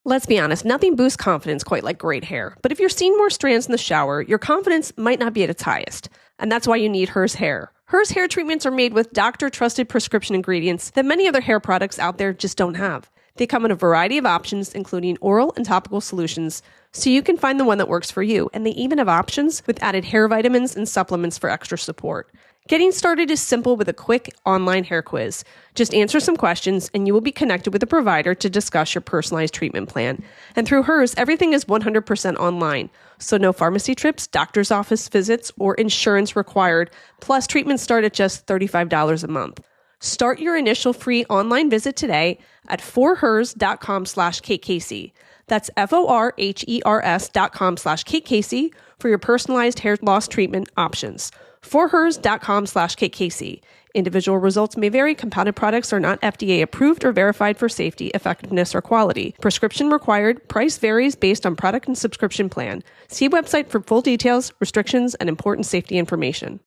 Let's be honest, nothing boosts confidence quite like great hair. But if you're seeing more strands in the shower, your confidence might not be at its highest. And that's why you need Hers Hair. Hers Hair treatments are made with doctor-trusted prescription ingredients that many other hair products out there just don't have. They come in a variety of options, including oral and topical solutions, so you can find the one that works for you. And they even have options with added hair vitamins and supplements for extra support. Getting started is simple with a quick online hair quiz. Just answer some questions and you will be connected with a provider to discuss your personalized treatment plan. And through Hers, everything is 100% online. So no pharmacy trips, doctor's office visits, or insurance required. Plus, treatments start at just $35 a month. Start your initial free online visit today at forhers.com/KKC. That's forhers.com/KKC for your personalized hair loss treatment options. forhers.com/KKC. Individual results may vary. Compounded products are not FDA approved or verified for safety, effectiveness, or quality. Prescription required. Price varies based on product and subscription plan. See website for full details, restrictions, and important safety information.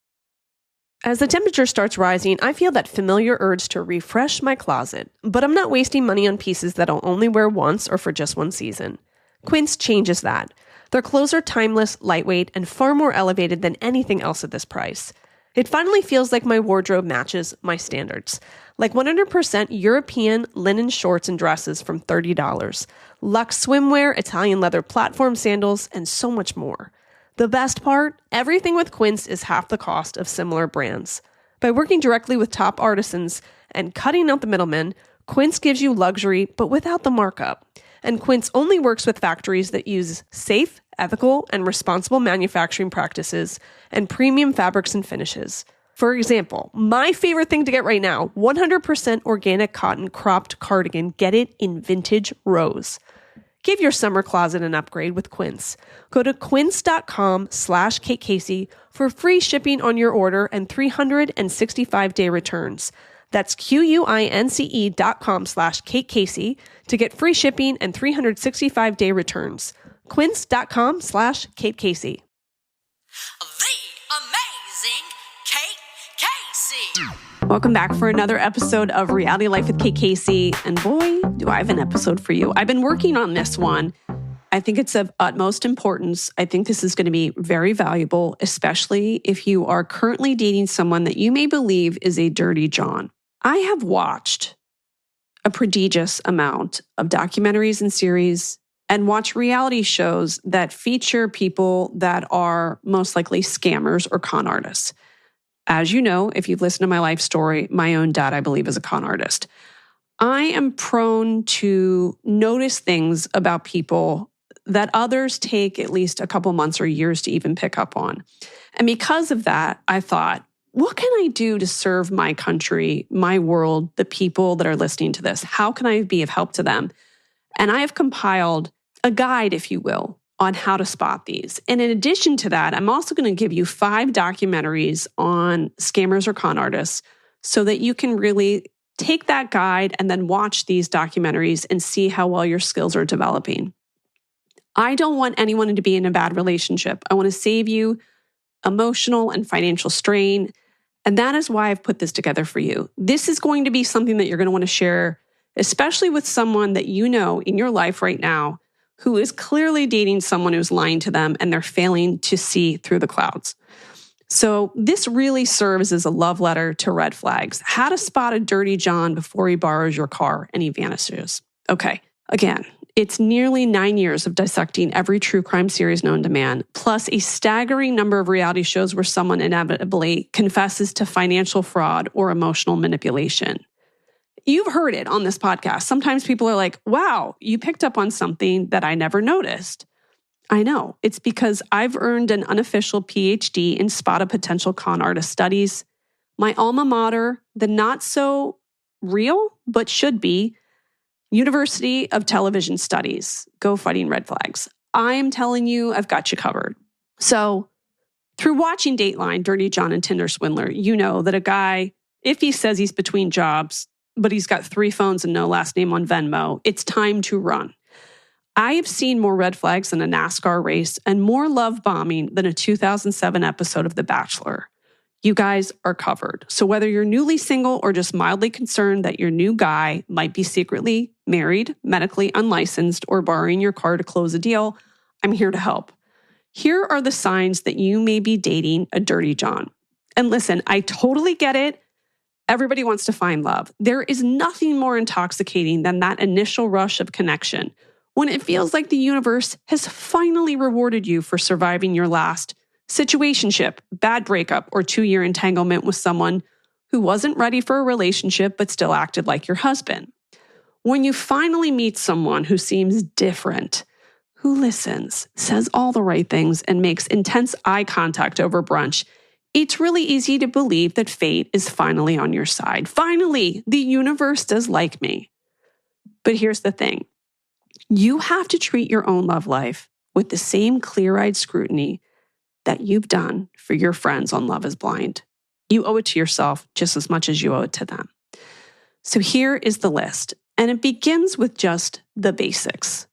As the temperature starts rising, I feel that familiar urge to refresh my closet, but I'm not wasting money on pieces that I'll only wear once or for just one season. Quince changes that. Their clothes are timeless, lightweight, and far more elevated than anything else at this price. It finally feels like my wardrobe matches my standards. Like 100% European linen shorts and dresses from $30, luxe swimwear, Italian leather platform sandals, and so much more. The best part? Everything with Quince is half the cost of similar brands. By working directly with top artisans and cutting out the middlemen, Quince gives you luxury, but without the markup. And Quince only works with factories that use safe, ethical, and responsible manufacturing practices and premium fabrics and finishes. For example, my favorite thing to get right now, 100% organic cotton cropped cardigan. Get it in vintage rose. Give your summer closet an upgrade with Quince. Go to quince.com/KKC for free shipping on your order and 365-day returns. That's QUINCE.com/KKC to get free shipping and 365-day returns. Quince.com/KKC. The amazing Kate Casey. Welcome back for another episode of Reality Life with Kate Casey. And boy, do I have an episode for you. I've been working on this one. I think it's of utmost importance. I think this is going to be very valuable, especially if you are currently dating someone that you may believe is a dirty John. I have watched a prodigious amount of documentaries and series and watch reality shows that feature people that are most likely scammers or con artists. As you know, if you've listened to my life story, my own dad, I believe, is a con artist. I am prone to notice things about people that others take at least a couple months or years to even pick up on. And because of that, I thought, what can I do to serve my country, my world, the people that are listening to this? How can I be of help to them? And I have compiled a guide, if you will, on how to spot these. And in addition to that, I'm also going to give you 5 documentaries on scammers or con artists so that you can really take that guide and then watch these documentaries and see how well your skills are developing. I don't want anyone to be in a bad relationship. I want to save you emotional and financial strain. And that is why I've put this together for you. This is going to be something that you're going to want to share, especially with someone that you know in your life right now who is clearly dating someone who's lying to them and they're failing to see through the clouds. So this really serves as a love letter to red flags. How to spot a dirty John before he borrows your car and he vanishes. Okay, again, it's nearly 9 years of dissecting every true crime series known to man, plus a staggering number of reality shows where someone inevitably confesses to financial fraud or emotional manipulation. You've heard it on this podcast. Sometimes people are like, wow, you picked up on something that I never noticed. I know. It's because I've earned an unofficial PhD in spot of potential con artist studies. My alma mater, the not so real, but should be, University of Television Studies. Go fighting red flags. I am telling you, I've got you covered. So through watching Dateline, Dirty John and Tinder Swindler, you know that a guy, if he says he's between jobs, but he's got 3 phones and no last name on Venmo, it's time to run. I have seen more red flags than a NASCAR race and more love bombing than a 2007 episode of The Bachelor. you guys are covered. So whether you're newly single or just mildly concerned that your new guy might be secretly married, medically unlicensed, or borrowing your car to close a deal, I'm here to help. Here are the signs that you may be dating a dirty John. And listen, I totally get it. Everybody wants to find love. There is nothing more intoxicating than that initial rush of connection, when it feels like the universe has finally rewarded you for surviving your last situationship, bad breakup, or 2-year entanglement with someone who wasn't ready for a relationship but still acted like your husband. When you finally meet someone who seems different, who listens, says all the right things, and makes intense eye contact over brunch, it's really easy to believe that fate is finally on your side. Finally, the universe does like me. But here's the thing. You have to treat your own love life with the same clear-eyed scrutiny that you've done for your friends on Love is Blind. You owe it to yourself just as much as you owe it to them. So here is the list, and it begins with just the basics.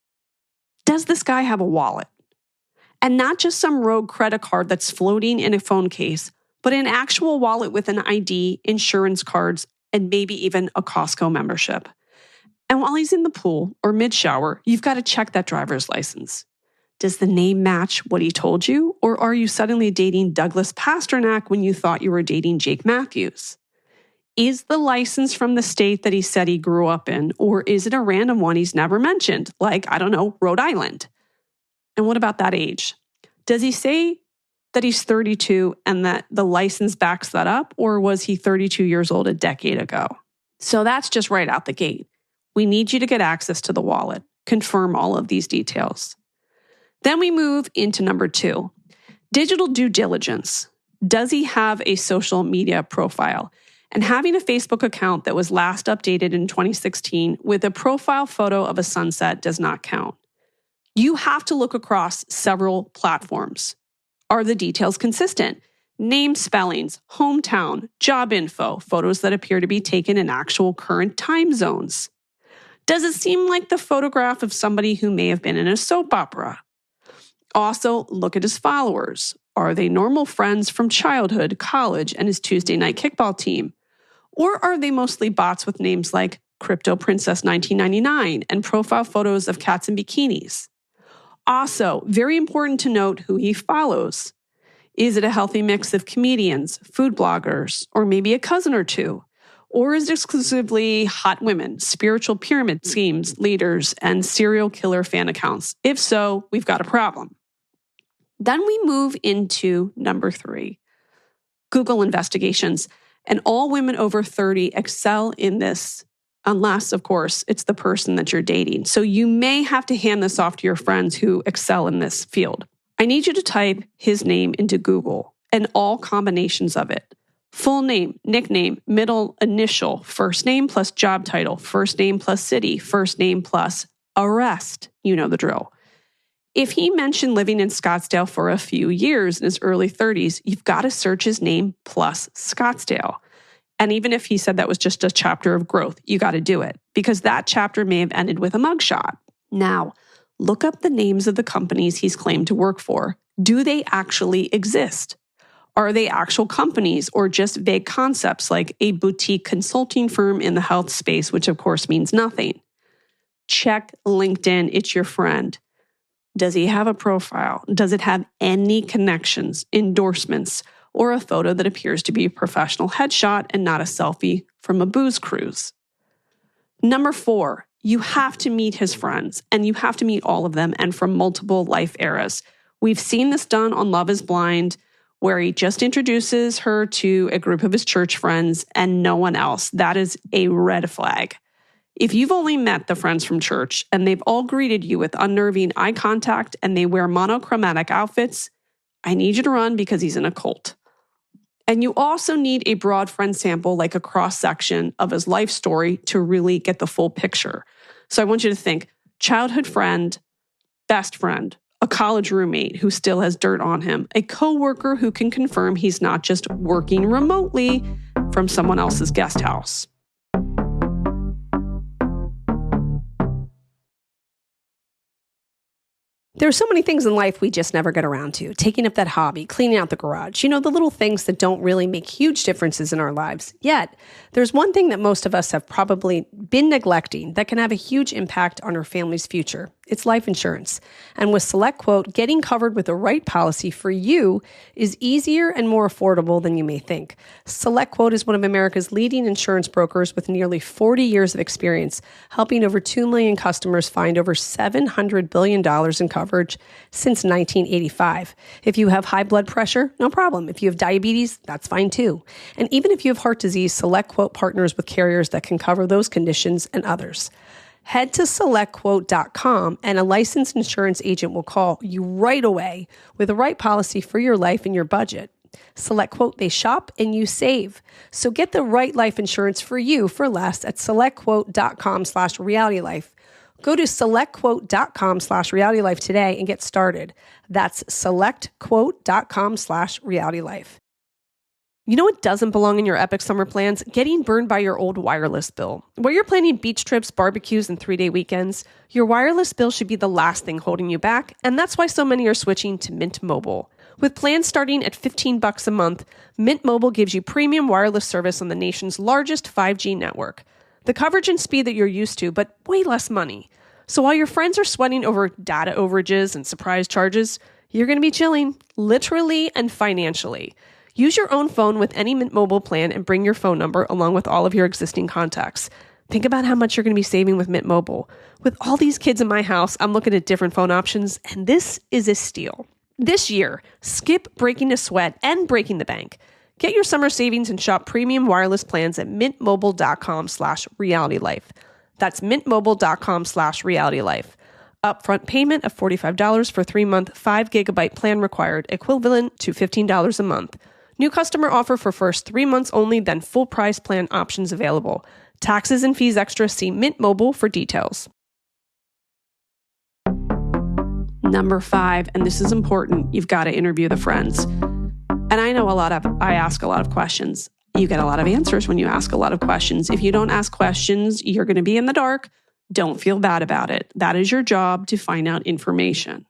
Does this guy have a wallet? And not just some rogue credit card that's floating in a phone case, but an actual wallet with an ID, insurance cards, and maybe even a Costco membership. And while he's in the pool or mid-shower, you've got to check that driver's license. Does the name match what he told you? Or are you suddenly dating Douglas Pasternak when you thought you were dating Jake Matthews? Is the license from the state that he said he grew up in? Or is it a random one he's never mentioned, like, I don't know, Rhode Island? And what about that age? Does he say that he's 32 and that the license backs that up? Or was he 32 years old a decade ago? So that's just right out the gate. We need you to get access to the wallet. Confirm all of these details. Then we move into number 2, digital due diligence. Does he have a social media profile? And having a Facebook account that was last updated in 2016 with a profile photo of a sunset does not count. You have to look across several platforms. Are the details consistent? Name spellings, hometown, job info, photos that appear to be taken in actual current time zones. Does it seem like the photograph of somebody who may have been in a soap opera? Also, look at his followers. Are they normal friends from childhood, college, and his Tuesday night kickball team? Or are they mostly bots with names like Crypto Princess 1999 and profile photos of cats in bikinis? Also, very important to note who he follows. Is it a healthy mix of comedians, food bloggers, or maybe a cousin or two? Or is it exclusively hot women, spiritual pyramid schemes, leaders, and serial killer fan accounts? If so, we've got a problem. Then we move into number 3, Google investigations. And all women over 30 excel in this, unless, of course, it's the person that you're dating. So you may have to hand this off to your friends who excel in this field. I need you to type his name into Google and all combinations of it. Full name, nickname, middle initial, first name plus job title, first name plus city, first name plus arrest. You know the drill. If he mentioned living in Scottsdale for a few years in his early 30s, you've got to search his name plus Scottsdale. And even if he said that was just a chapter of growth, you got to do it because that chapter may have ended with a mugshot. Now, look up the names of the companies he's claimed to work for. Do they actually exist? Are they actual companies or just vague concepts like a boutique consulting firm in the health space, which of course means nothing? Check LinkedIn. It's your friend. Does he have a profile? Does it have any connections, endorsements, or a photo that appears to be a professional headshot and not a selfie from a booze cruise? Number 4, you have to meet his friends, and you have to meet all of them and from multiple life eras. We've seen this done on Love is Blind, where he just introduces her to a group of his church friends and no one else. That is a red flag. If you've only met the friends from church and they've all greeted you with unnerving eye contact and they wear monochromatic outfits, I need you to run because he's in a cult. And you also need a broad friend sample, like a cross-section of his life story to really get the full picture. So I want you to think childhood friend, best friend, a college roommate who still has dirt on him, a coworker who can confirm he's not just working remotely from someone else's guest house. There are so many things in life we just never get around to. Taking up that hobby, cleaning out the garage, the little things that don't really make huge differences in our lives. Yet, there's one thing that most of us have probably been neglecting that can have a huge impact on our family's future. It's life insurance. And with SelectQuote, getting covered with the right policy for you is easier and more affordable than you may think. SelectQuote is one of America's leading insurance brokers with nearly 40 years of experience, helping over 2 million customers find over $700 billion in coverage since 1985. If you have high blood pressure, no problem. If you have diabetes, that's fine too. And even if you have heart disease, SelectQuote partners with carriers that can cover those conditions and others. Head to SelectQuote.com and a licensed insurance agent will call you right away with the right policy for your life and your budget. SelectQuote, they shop and you save. So get the right life insurance for you for less at SelectQuote.com/realitylife. Go to SelectQuote.com/realitylife today and get started. That's SelectQuote.com/realitylife. You know what doesn't belong in your epic summer plans? Getting burned by your old wireless bill. Where you're planning beach trips, barbecues, and 3-day weekends, your wireless bill should be the last thing holding you back, and that's why so many are switching to Mint Mobile. With plans starting at $15 a month, Mint Mobile gives you premium wireless service on the nation's largest 5G network. The coverage and speed that you're used to, but way less money. So while your friends are sweating over data overages and surprise charges, you're going to be chilling, literally and financially. Use your own phone with any Mint Mobile plan and bring your phone number along with all of your existing contacts. Think about how much you're going to be saving with Mint Mobile. With all these kids in my house, I'm looking at different phone options, and this is a steal. This year, skip breaking a sweat and breaking the bank. Get your summer savings and shop premium wireless plans at mintmobile.com/realitylife. That's mintmobile.com/realitylife. Upfront payment of $45 for 3-month 5GB plan required, equivalent to $15 a month. New customer offer for first 3 months only, then full price plan options available. Taxes and fees extra. See Mint Mobile for details. Number 5, and this is important, you've got to interview the friends. And I ask a lot of questions. You get a lot of answers when you ask a lot of questions. If you don't ask questions, you're going to be in the dark. Don't feel bad about it. That is your job, to find out information.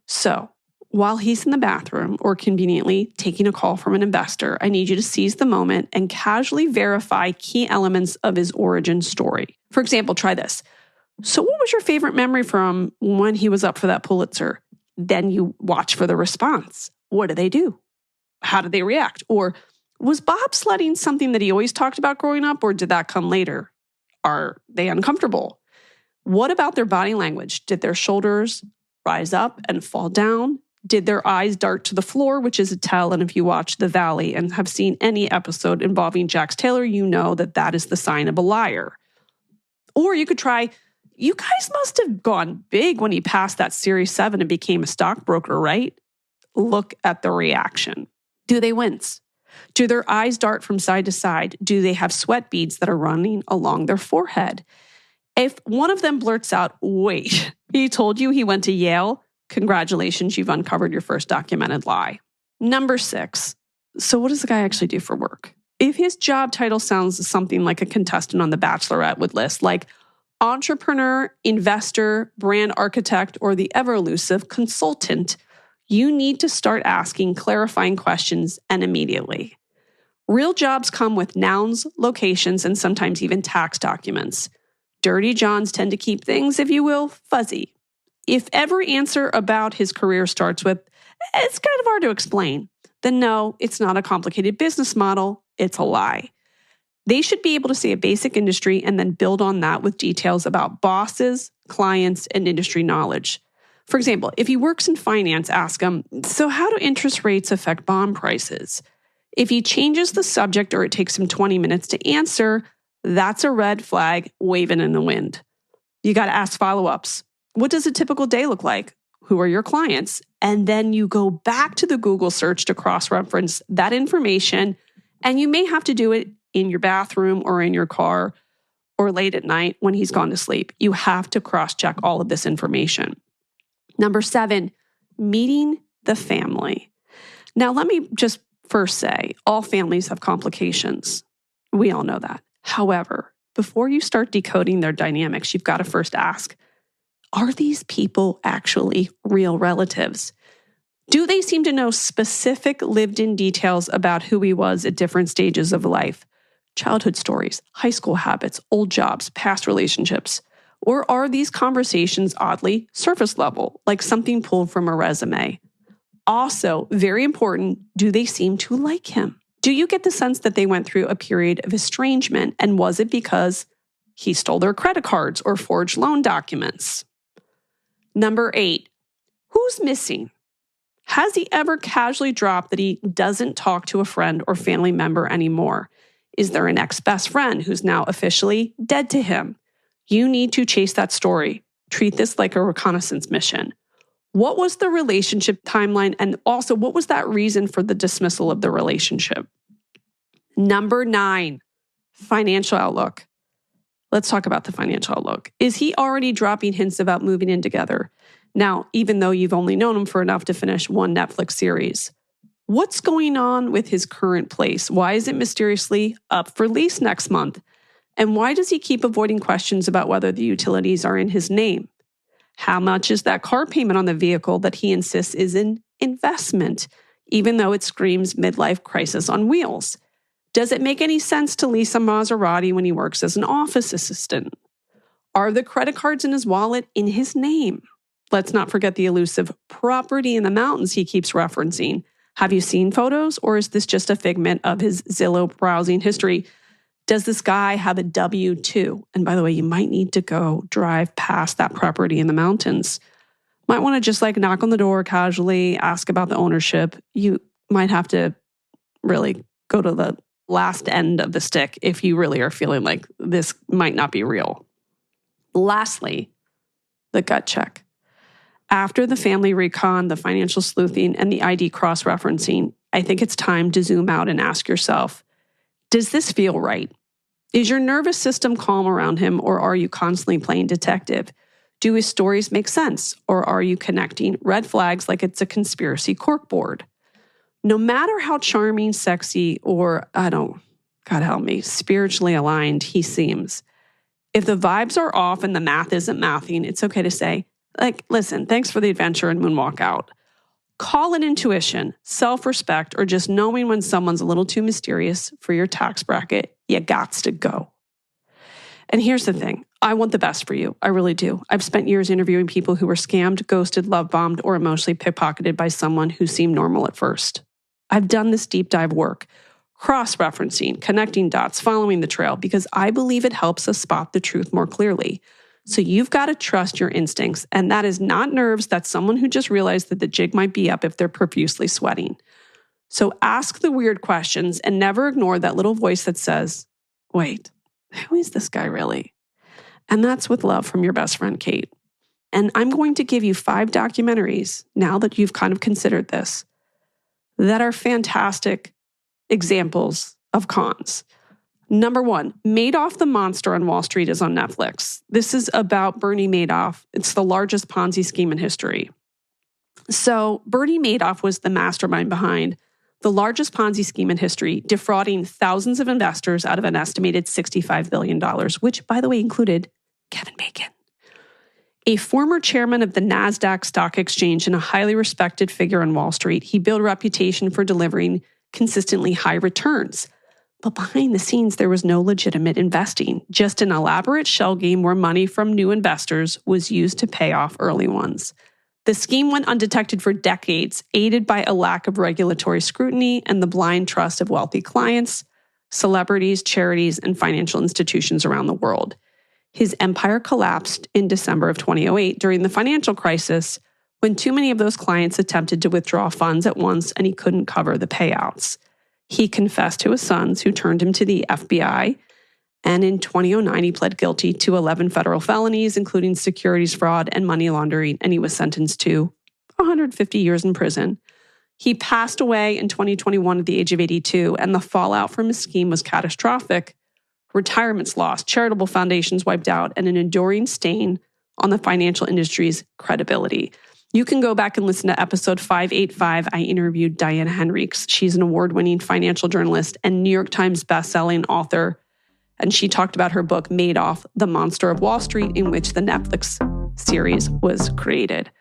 So, while he's in the bathroom or conveniently taking a call from an investor, I need you to seize the moment and casually verify key elements of his origin story. For example, try this. So what was your favorite memory from when he was up for that Pulitzer? Then you watch for the response. What do they do? How did they react? Or was bobsledding something that he always talked about growing up, or did that come later? Are they uncomfortable? What about their body language? Did their shoulders rise up and fall down? Did their eyes dart to the floor, which is a tell? And if you watch The Valley and have seen any episode involving Jax Taylor, you know that that is the sign of a liar. Or you could try, you guys must have gone big when he passed that Series 7 and became a stockbroker, right? Look at the reaction. Do they wince? Do their eyes dart from side to side? Do they have sweat beads that are running along their forehead? If one of them blurts out, wait, he told you he went to Yale? Congratulations, you've uncovered your first documented lie. Number 6. So what does the guy actually do for work? If his job title sounds something like a contestant on The Bachelorette would list, like entrepreneur, investor, brand architect, or the ever-elusive consultant, you need to start asking clarifying questions, and immediately. Real jobs come with nouns, locations, and sometimes even tax documents. Dirty Johns tend to keep things, if you will, fuzzy. If every answer about his career starts with, it's kind of hard to explain, then no, it's not a complicated business model, it's a lie. They should be able to say a basic industry and then build on that with details about bosses, clients, and industry knowledge. For example, if he works in finance, ask him, so how do interest rates affect bond prices? If he changes the subject or it takes him 20 minutes to answer, that's a red flag waving in the wind. You got to ask follow-ups. What does a typical day look like? Who are your clients? And then you go back to the Google search to cross-reference that information, and you may have to do it in your bathroom or in your car or late at night when he's gone to sleep. You have to cross-check all of this information. Number 7, meeting the family. Now, let me just first say, all families have complications. We all know that. However, before you start decoding their dynamics, you've got to first ask, Are these people actually real relatives? Do they seem to know specific lived-in details about who he was at different stages of life? Childhood stories, high school habits, old jobs, past relationships? Or are these conversations oddly surface level, like something pulled from a resume? Also, very important, do they seem to like him? Do you get the sense that they went through a period of estrangement, and was it because he stole their credit cards or forged loan documents? Number 8, who's missing? Has he ever casually dropped that he doesn't talk to a friend or family member anymore? Is there an ex-best friend who's now officially dead to him? You need to chase that story. Treat this like a reconnaissance mission. What was the relationship timeline? And also, what was that reason for the dismissal of the relationship? Number 9, financial outlook. Let's talk about the financial outlook. Is he already dropping hints about moving in together? Now, even though you've only known him for enough to finish one Netflix series. What's going on with his current place? Why is it mysteriously up for lease next month? And why does he keep avoiding questions about whether the utilities are in his name? How much is that car payment on the vehicle that he insists is an investment, even though it screams midlife crisis on wheels? Does it make any sense to lease a Maserati when he works as an office assistant? Are the credit cards in his wallet in his name? Let's not forget the elusive property in the mountains he keeps referencing. Have you seen photos, or is this just a figment of his Zillow browsing history? Does this guy have a W-2? And by the way, you might need to go drive past that property in the mountains. Might want to just knock on the door casually, ask about the ownership. You might have to really go to the last end of the stick if you really are feeling like this might not be real. Lastly, the gut check. After the family recon, the financial sleuthing, and the ID cross-referencing, I think it's time to zoom out and ask yourself, does this feel right? Is your nervous system calm around him, or are you constantly playing detective? Do his stories make sense, or are you connecting red flags like it's a conspiracy corkboard? No matter how charming, sexy, or, God help me, spiritually aligned he seems, if the vibes are off and the math isn't mathing, it's okay to say, listen, thanks for the adventure and moonwalk out. Call it intuition, self-respect, or just knowing when someone's a little too mysterious for your tax bracket. You gots to go. And here's the thing. I want the best for you. I really do. I've spent years interviewing people who were scammed, ghosted, love-bombed, or emotionally pickpocketed by someone who seemed normal at first. I've done this deep dive work, cross-referencing, connecting dots, following the trail, because I believe it helps us spot the truth more clearly. So you've got to trust your instincts, and that is not nerves. That's someone who just realized that the jig might be up if they're profusely sweating. So ask the weird questions and never ignore that little voice that says, wait, who is this guy really? And that's with love from your best friend, Kate. And I'm going to give you 5 documentaries, now that you've kind of considered this, that are fantastic examples of cons. Number 1, Madoff the Monster on Wall Street is on Netflix. This is about Bernie Madoff. It's the largest Ponzi scheme in history. So Bernie Madoff was the mastermind behind the largest Ponzi scheme in history, defrauding thousands of investors out of an estimated $65 billion, which, by the way, included Kevin Bacon. A former chairman of the NASDAQ stock exchange and a highly respected figure on Wall Street, he built a reputation for delivering consistently high returns. But behind the scenes, there was no legitimate investing, just an elaborate shell game where money from new investors was used to pay off early ones. The scheme went undetected for decades, aided by a lack of regulatory scrutiny and the blind trust of wealthy clients, celebrities, charities, and financial institutions around the world. His empire collapsed in December of 2008 during the financial crisis, when too many of those clients attempted to withdraw funds at once and he couldn't cover the payouts. He confessed to his sons, who turned him to the FBI, and in 2009 he pled guilty to 11 federal felonies, including securities fraud and money laundering, and he was sentenced to 150 years in prison. He passed away in 2021 at the age of 82, and the fallout from his scheme was catastrophic. Retirements lost, charitable foundations wiped out, and an enduring stain on the financial industry's credibility. You can go back and listen to episode 585. I interviewed Diana Henriques. She's an award-winning financial journalist and New York Times bestselling author. And she talked about her book, Madoff, The Monster of Wall Street, in which the Netflix series was created.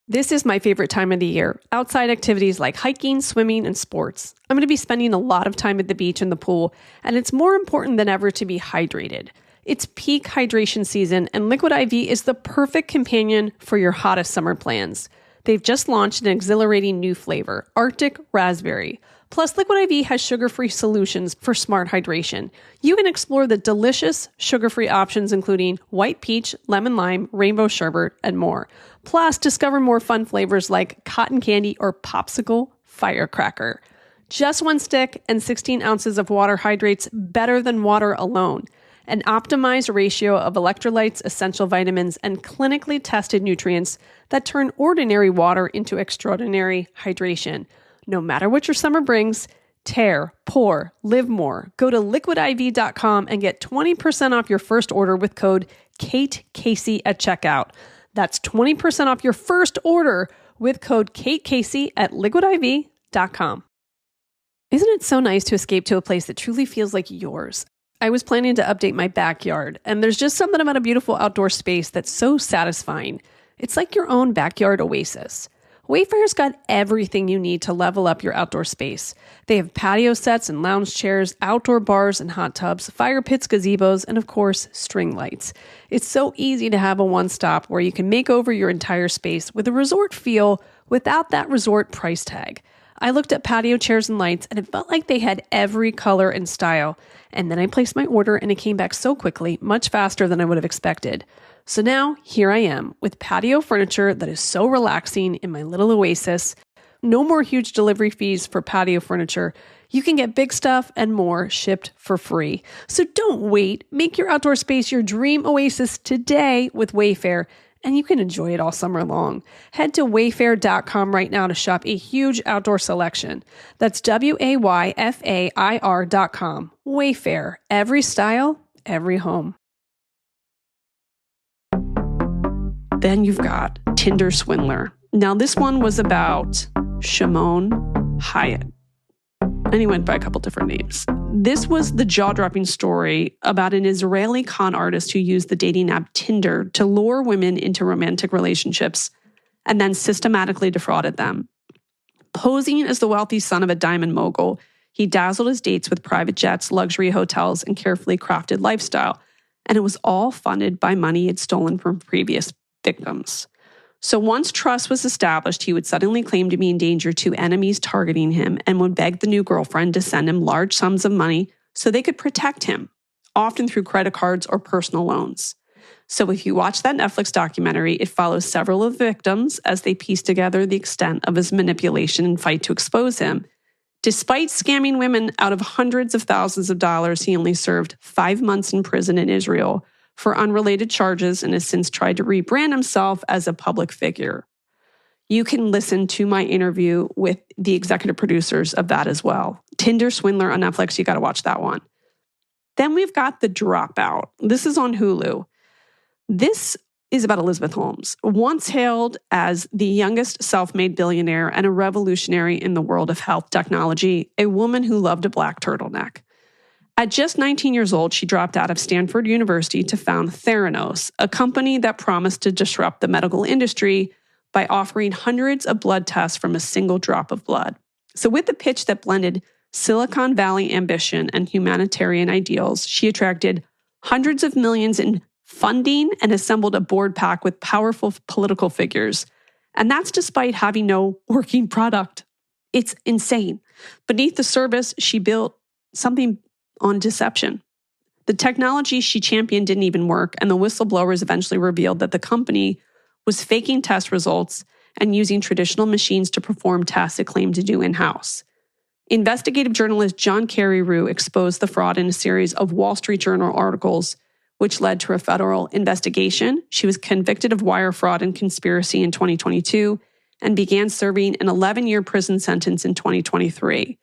This is my favorite time of the year. Outside activities like hiking, swimming, and sports. I'm going to be spending a lot of time at the beach and the pool, and it's more important than ever to be hydrated. It's peak hydration season, and Liquid IV is the perfect companion for your hottest summer plans. They've just launched an exhilarating new flavor, Arctic Raspberry. Plus, Liquid IV has sugar-free solutions for smart hydration. You can explore the delicious sugar-free options including white peach, lemon lime, rainbow sherbet, and more. Plus, discover more fun flavors like cotton candy or popsicle firecracker. Just one stick and 16 ounces of water hydrates better than water alone. An optimized ratio of electrolytes, essential vitamins, and clinically tested nutrients that turn ordinary water into extraordinary hydration. No matter what your summer brings, tear, pour, live more. Go to liquidiv.com and get 20% off your first order with code KateCasey at checkout. That's 20% off your first order with code KateCasey at liquidiv.com. Isn't it so nice to escape to a place that truly feels like yours? I was planning to update my backyard, and there's just something about a beautiful outdoor space that's so satisfying. It's like your own backyard oasis. Wayfair's got everything you need to level up your outdoor space. They have patio sets and lounge chairs, outdoor bars and hot tubs, fire pits, gazebos, and of course, string lights. It's so easy to have a one-stop where you can make over your entire space with a resort feel without that resort price tag. I looked at patio chairs and lights, and it felt like they had every color and style. And then I placed my order, and it came back so quickly, much faster than I would have expected. So now, here I am, with patio furniture that is so relaxing in my little oasis. No more huge delivery fees for patio furniture. You can get big stuff and more shipped for free. So don't wait. Make your outdoor space your dream oasis today with Wayfair, and you can enjoy it all summer long. Head to wayfair.com right now to shop a huge outdoor selection. That's WAYFAIR.com. Wayfair. Every style, every home. Then you've got Tinder Swindler. Now, this one was about Shimon Hyatt. And he went by a couple different names. This was the jaw-dropping story about an Israeli con artist who used the dating app Tinder to lure women into romantic relationships and then systematically defrauded them. Posing as the wealthy son of a diamond mogul, he dazzled his dates with private jets, luxury hotels, and carefully crafted lifestyle. And it was all funded by money he'd stolen from previous victims. So once trust was established, he would suddenly claim to be in danger to enemies targeting him and would beg the new girlfriend to send him large sums of money so they could protect him, often through credit cards or personal loans. So if you watch that Netflix documentary, it follows several of the victims as they piece together the extent of his manipulation and fight to expose him. Despite scamming women out of hundreds of thousands of dollars, he only served 5 months in prison in Israel for unrelated charges and has since tried to rebrand himself as a public figure. You can listen to my interview with the executive producers of that as well. Tinder Swindler on Netflix, you got to watch that one. Then we've got The Dropout. This is on Hulu. This is about Elizabeth Holmes, once hailed as the youngest self-made billionaire and a revolutionary in the world of health technology, a woman who loved a black turtleneck. At just 19 years old, she dropped out of Stanford University to found Theranos, a company that promised to disrupt the medical industry by offering hundreds of blood tests from a single drop of blood. So with the pitch that blended Silicon Valley ambition and humanitarian ideals, she attracted hundreds of millions in funding and assembled a board pack with powerful political figures. And that's despite having no working product. It's insane. Beneath the surface, she built something on deception. The technology she championed didn't even work, and the whistleblowers eventually revealed that the company was faking test results and using traditional machines to perform tasks it claimed to do in-house. Investigative journalist John Carreyrou exposed the fraud in a series of Wall Street Journal articles, which led to a federal investigation. She was convicted of wire fraud and conspiracy in 2022 and began serving an 11-year prison sentence in 2023.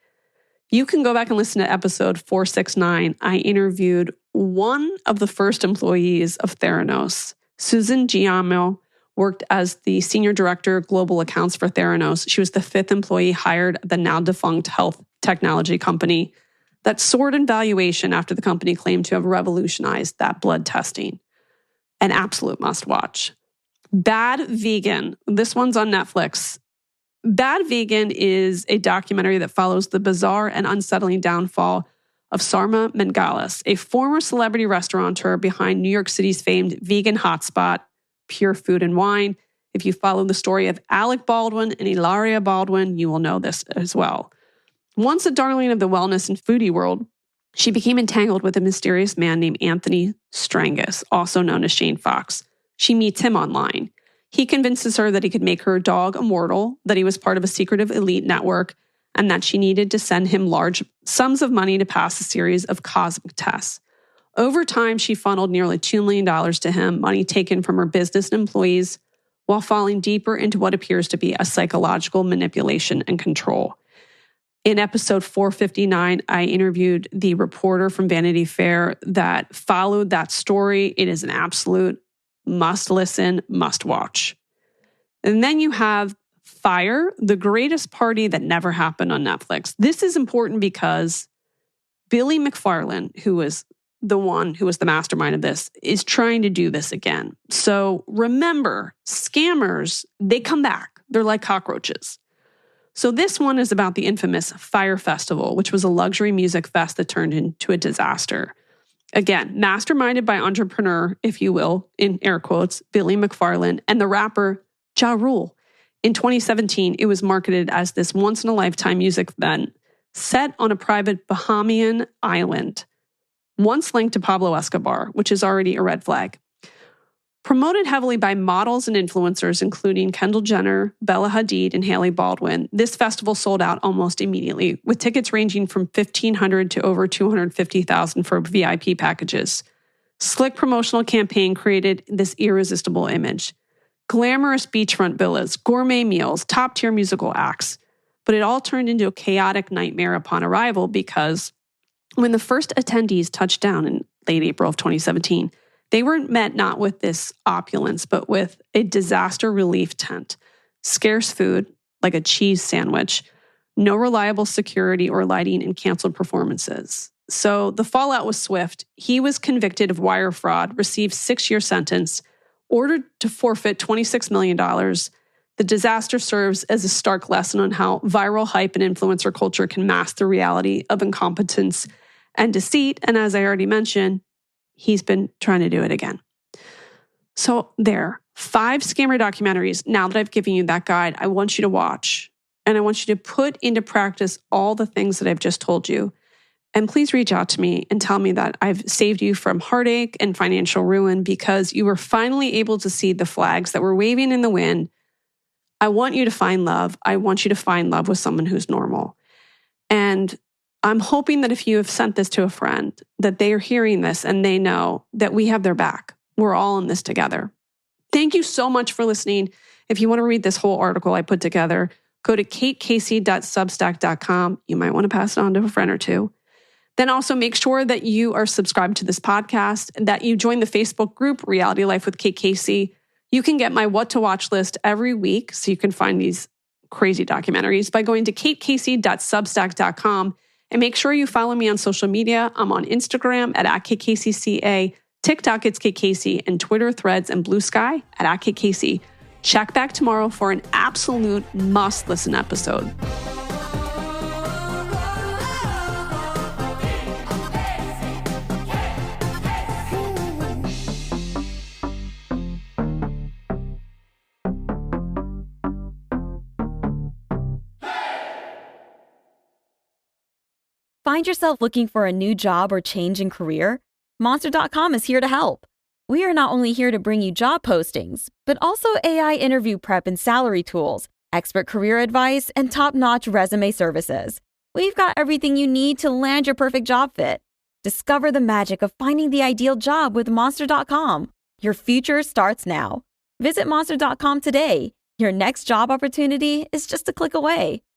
You can go back and listen to episode 469. I interviewed one of the first employees of Theranos. Susan Giamo worked as the senior director of global accounts for Theranos. She was the 5th employee hired at the now defunct health technology company. that soared in valuation after the company claimed to have revolutionized that blood testing. An absolute must-watch. Bad Vegan. This one's on Netflix. Bad Vegan is a documentary that follows the bizarre and unsettling downfall of Sarma Mangalis, a former celebrity restaurateur behind New York City's famed vegan hotspot, Pure Food and Wine. If you follow the story of Alec Baldwin and Hilaria Baldwin, you will know this as well. Once a darling of the wellness and foodie world, she became entangled with a mysterious man named Anthony Strangus, also known as Shane Fox. She meets him online. He convinces her that he could make her dog immortal, that he was part of a secretive elite network, and that she needed to send him large sums of money to pass a series of cosmic tests. Over time, she funneled nearly $2 million to him, money taken from her business and employees, while falling deeper into what appears to be a psychological manipulation and control. In episode 459, I interviewed the reporter from Vanity Fair that followed that story. It is an absolute must listen, must watch. And then you have Fire, the greatest party that never happened on Netflix. This is important because Billy McFarland, who was the one who was the mastermind of this, is trying to do this again. So remember, scammers, they come back. They're like cockroaches. So this one is about the infamous Fire Festival, which was a luxury music fest that turned into a disaster. Again, masterminded by entrepreneur, if you will, in air quotes, Billy McFarland and the rapper Ja Rule. In 2017, it was marketed as this once-in-a-lifetime music event set on a private Bahamian island, once linked to Pablo Escobar, which is already a red flag. Promoted heavily by models and influencers, including Kendall Jenner, Bella Hadid, and Hailey Baldwin, this festival sold out almost immediately, with tickets ranging from $1,500 to over $250,000 for VIP packages. Slick promotional campaign created this irresistible image. Glamorous beachfront villas, gourmet meals, top-tier musical acts. But it all turned into a chaotic nightmare upon arrival because when the first attendees touched down in late April of 2017, they were met not with this opulence, but with a disaster relief tent, scarce food, like a cheese sandwich, no reliable security or lighting, and canceled performances. So the fallout was swift. He was convicted of wire fraud, received a 6-year sentence, ordered to forfeit $26 million. The disaster serves as a stark lesson on how viral hype and influencer culture can mask the reality of incompetence and deceit. And as I already mentioned, he's been trying to do it again. So there, 5 scammer documentaries. Now that I've given you that guide, I want you to watch. And I want you to put into practice all the things that I've just told you. And please reach out to me and tell me that I've saved you from heartache and financial ruin because you were finally able to see the flags that were waving in the wind. I want you to find love. I want you to find love with someone who's normal. And I'm hoping that if you have sent this to a friend, that they are hearing this and they know that we have their back. We're all in this together. Thank you so much for listening. If you want to read this whole article I put together, go to katecasey.substack.com. You might want to pass it on to a friend or two. Then also make sure that you are subscribed to this podcast, that you join the Facebook group, Reality Life with Kate Casey. You can get my what to watch list every week, so you can find these crazy documentaries by going to katecasey.substack.com. And make sure you follow me on social media. I'm on Instagram at @KCCA, TikTok it's Kate Casey, and Twitter, Threads, and Blue Sky at Kate Casey. Check back tomorrow for an absolute must-listen episode. Find yourself looking for a new job or change in career? Monster.com is here to help. We are not only here to bring you job postings, but also AI interview prep and salary tools, expert career advice, and top-notch resume services. We've got everything you need to land your perfect job fit. Discover the magic of finding the ideal job with Monster.com. Your future starts now. Visit Monster.com today. Your next job opportunity is just a click away.